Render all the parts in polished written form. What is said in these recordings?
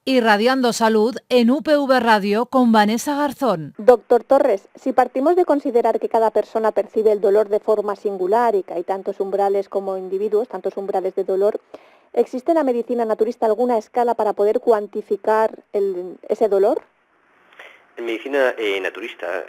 Irradiando Salud en UPV Radio con Vanessa Garzón. Doctor Torres, si partimos de considerar que cada persona percibe el dolor de forma singular y que hay tantos umbrales como individuos, tantos umbrales de dolor, ¿existe en la medicina naturista alguna escala para poder cuantificar ese dolor? En medicina naturista,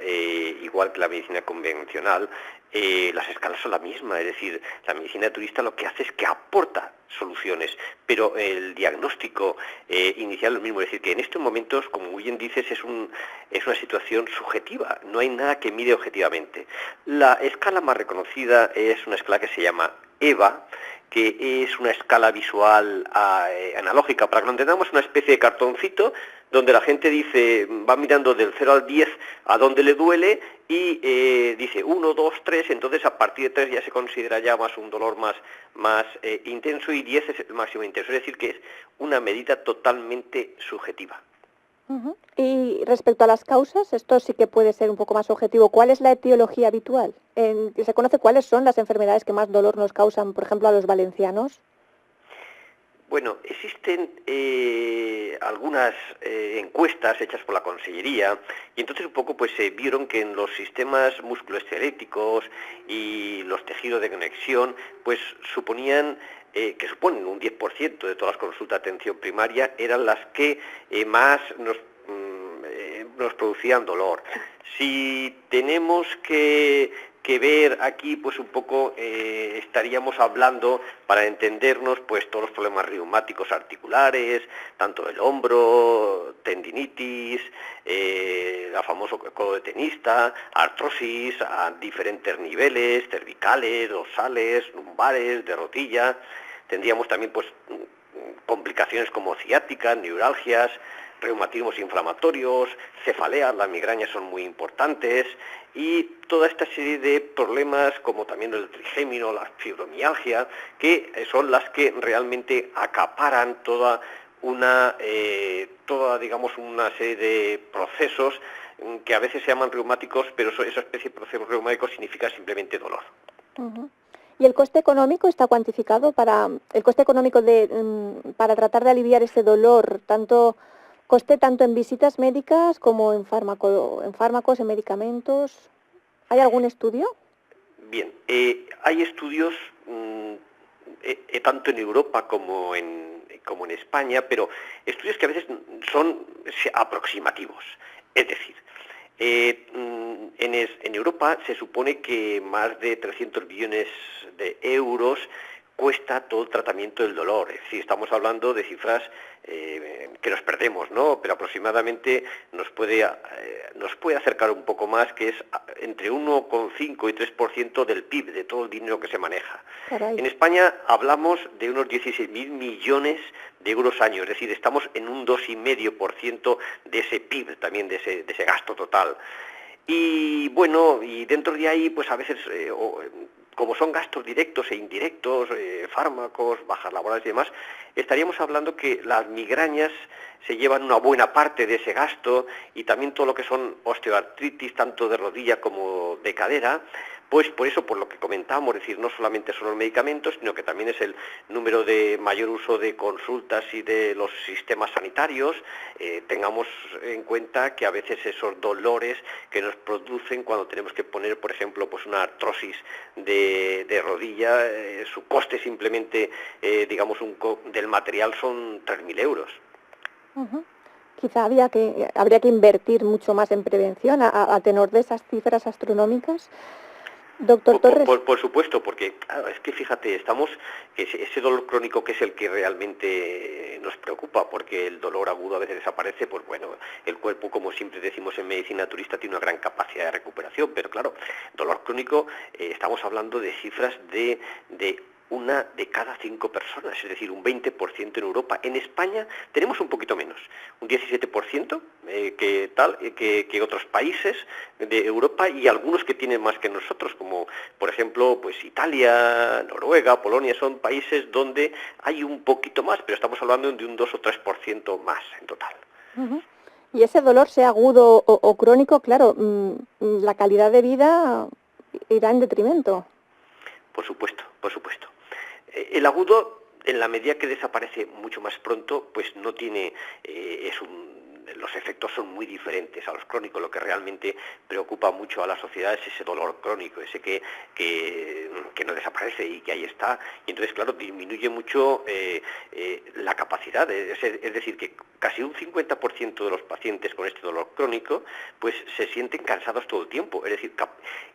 igual que la medicina convencional, las escalas son la misma, es decir, la medicina naturista lo que hace es que aporta soluciones, pero el diagnóstico inicial es lo mismo, es decir, que en estos momentos, como bien dices, es una situación subjetiva, no hay nada que mide objetivamente. La escala más reconocida es una escala que se llama EVA, que es una escala visual analógica, para que lo entendamos, una especie de cartoncito donde la gente dice, va mirando del 0 al 10 a dónde le duele y dice 1, 2, 3, entonces a partir de 3 ya se considera ya más un dolor más intenso y 10 es el máximo intenso, es decir que es una medida totalmente subjetiva. Uh-huh. Y respecto a las causas, esto sí que puede ser un poco más objetivo. ¿Cuál es la etiología habitual? ¿Se conoce cuáles son las enfermedades que más dolor nos causan, por ejemplo, a los valencianos? Bueno, existen algunas encuestas hechas por la Consellería y entonces un poco pues se vieron que en los sistemas musculoesqueléticos y los tejidos de conexión pues suponen un 10% de todas las consultas de atención primaria, eran las que más nos producían dolor. Si tenemos que ver aquí pues un poco estaríamos hablando, para entendernos, pues todos los problemas reumáticos articulares, tanto el hombro, tendinitis, el famoso codo de tenista, artrosis a diferentes niveles, cervicales, dorsales, lumbares, de rodilla. Tendríamos también pues complicaciones como ciática, neuralgias, reumatismos inflamatorios, cefaleas, las migrañas son muy importantes y toda esta serie de problemas como también el trigémino, la fibromialgia, que son las que realmente acaparan toda digamos una serie de procesos que a veces se llaman reumáticos, pero esa especie de procesos reumáticos significa simplemente dolor. Uh-huh. ¿Y el coste económico está cuantificado para tratar de aliviar ese dolor, coste tanto en visitas médicas como en fármacos, en medicamentos? ¿Hay algún estudio? Bien, hay estudios tanto en Europa como en España, pero estudios que a veces son aproximativos. Es decir, en Europa se supone que más de 300 billones de euros cuesta todo el tratamiento del dolor. Es decir, estamos hablando de cifras que nos perdemos, ¿no? Pero aproximadamente nos puede acercar un poco más, que es entre 1,5 y 3% del PIB, de todo el dinero que se maneja. Caray. En España hablamos de unos 16.000 millones de euros año, es decir, estamos en un 2,5% de ese PIB, también de ese gasto total. Y bueno, y dentro de ahí, pues a veces, como son gastos directos e indirectos, fármacos, bajas laborales y demás, estaríamos hablando que las migrañas se llevan una buena parte de ese gasto y también todo lo que son osteoartritis, tanto de rodilla como de cadera, pues por eso, por lo que comentábamos, es decir, no solamente son los medicamentos, sino que también es el número de mayor uso de consultas y de los sistemas sanitarios. Tengamos en cuenta que a veces esos dolores que nos producen cuando tenemos que poner, por ejemplo, pues una artrosis de rodilla, su coste simplemente, del material son 3.000 euros. Uh-huh. Quizá habría que invertir mucho más en prevención a tenor de esas cifras astronómicas. Doctor Torres. Por supuesto, porque claro, es que fíjate, ese dolor crónico que es el que realmente nos preocupa, porque el dolor agudo a veces desaparece, pues bueno, el cuerpo, como siempre decimos en medicina naturista, tiene una gran capacidad de recuperación, pero claro, dolor crónico, estamos hablando de cifras de 1 de cada 5 personas, es decir, un 20% en Europa. En España tenemos un poquito menos, un 17% que otros países de Europa y algunos que tienen más que nosotros, como por ejemplo pues Italia, Noruega, Polonia, son países donde hay un poquito más, pero estamos hablando de un 2 o 3% más en total. Uh-huh. Y ese dolor, sea agudo o crónico, claro, la calidad de vida irá en detrimento. Por supuesto. El agudo en la medida que desaparece mucho más pronto, pues no tiene, los efectos son muy diferentes a los crónicos. Lo que realmente preocupa mucho a la sociedad es ese dolor crónico, ese que no desaparece y que ahí está. Y entonces, claro, disminuye mucho la capacidad. Es decir, que casi un 50% de los pacientes con este dolor crónico pues se sienten cansados todo el tiempo, es decir,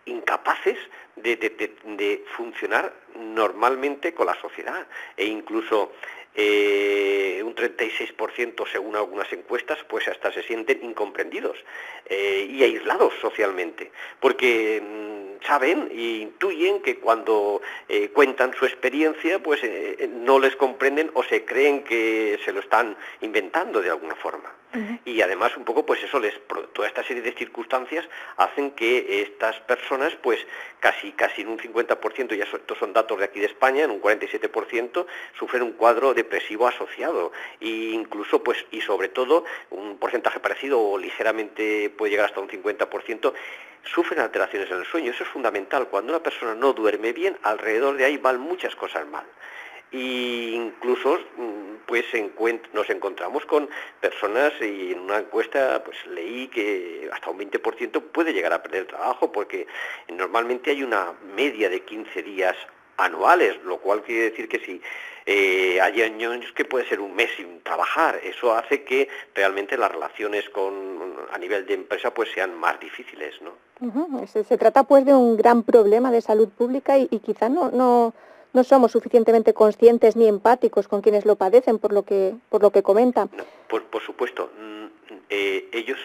incapaces de funcionar normalmente con la sociedad, e incluso un 36%, según algunas encuestas, pues hasta se sienten incomprendidos y aislados socialmente, porque saben e intuyen que cuando cuentan su experiencia, pues no les comprenden o se creen que se lo están inventando de alguna forma. Uh-huh. Y además un poco pues eso toda esta serie de circunstancias hacen que estas personas pues casi en un 50%, ya estos son datos de aquí de España, en un 47% sufren un cuadro depresivo asociado, e incluso pues y sobre todo un porcentaje parecido o ligeramente puede llegar hasta un 50% sufren alteraciones en el sueño. Eso es fundamental. Cuando una persona no duerme bien, alrededor de ahí van muchas cosas mal. Y incluso pues nos encontramos con personas, y en una encuesta pues leí que hasta un 20% puede llegar a perder el trabajo, porque normalmente hay una media de 15 días anuales, lo cual quiere decir que si hay años que puede ser un mes sin trabajar, eso hace que realmente las relaciones a nivel de empresa pues sean más difíciles, ¿no? Uh-huh. Se trata pues de un gran problema de salud pública y quizá no somos suficientemente conscientes ni empáticos con quienes lo padecen, por lo que comenta. No, por supuesto, ellos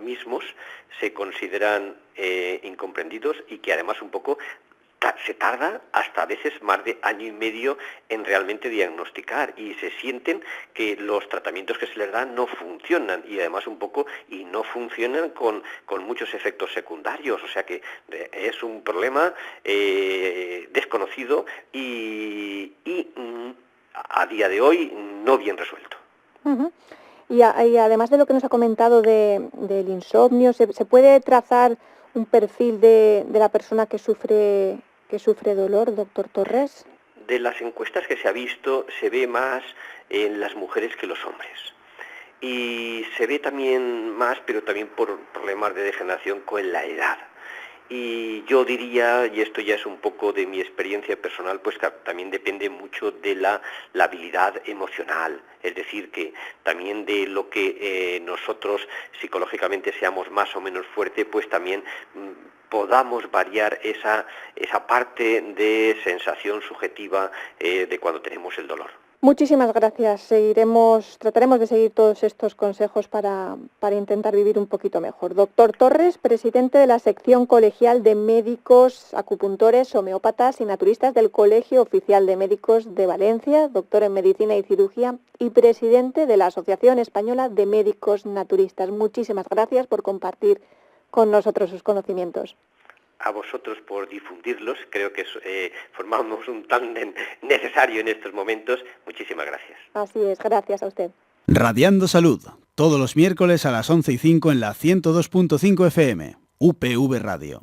mismos se consideran incomprendidos, y que además un poco se tarda hasta a veces más de año y medio en realmente diagnosticar, y se sienten que los tratamientos que se les dan no funcionan, y además un poco y no funcionan con muchos efectos secundarios. O sea que es un problema desconocido y a día de hoy no bien resuelto. Uh-huh. Y además de lo que nos ha comentado del insomnio, ¿se puede trazar un perfil de la persona que sufre dolor, doctor Torres? De las encuestas que se ha visto, se ve más en las mujeres que los hombres. Y se ve también más, pero también por problemas de degeneración con la edad. Y yo diría, y esto ya es un poco de mi experiencia personal, pues que también depende mucho de la habilidad emocional, es decir, que también de lo que nosotros psicológicamente seamos más o menos fuertes, pues también podamos variar esa parte de sensación subjetiva de cuando tenemos el dolor. Muchísimas gracias. Trataremos de seguir todos estos consejos para intentar vivir un poquito mejor. Doctor Torres, presidente de la sección colegial de médicos, acupuntores, homeópatas y naturistas del Colegio Oficial de Médicos de Valencia, doctor en Medicina y Cirugía y presidente de la Asociación Española de Médicos Naturistas. Muchísimas gracias por compartir con nosotros sus conocimientos. A vosotros por difundirlos, creo que formamos un tándem necesario en estos momentos. Muchísimas gracias. Así es, gracias a usted. Radiando Salud, todos los miércoles a las 11:05 en la 102.5 FM, UPV Radio.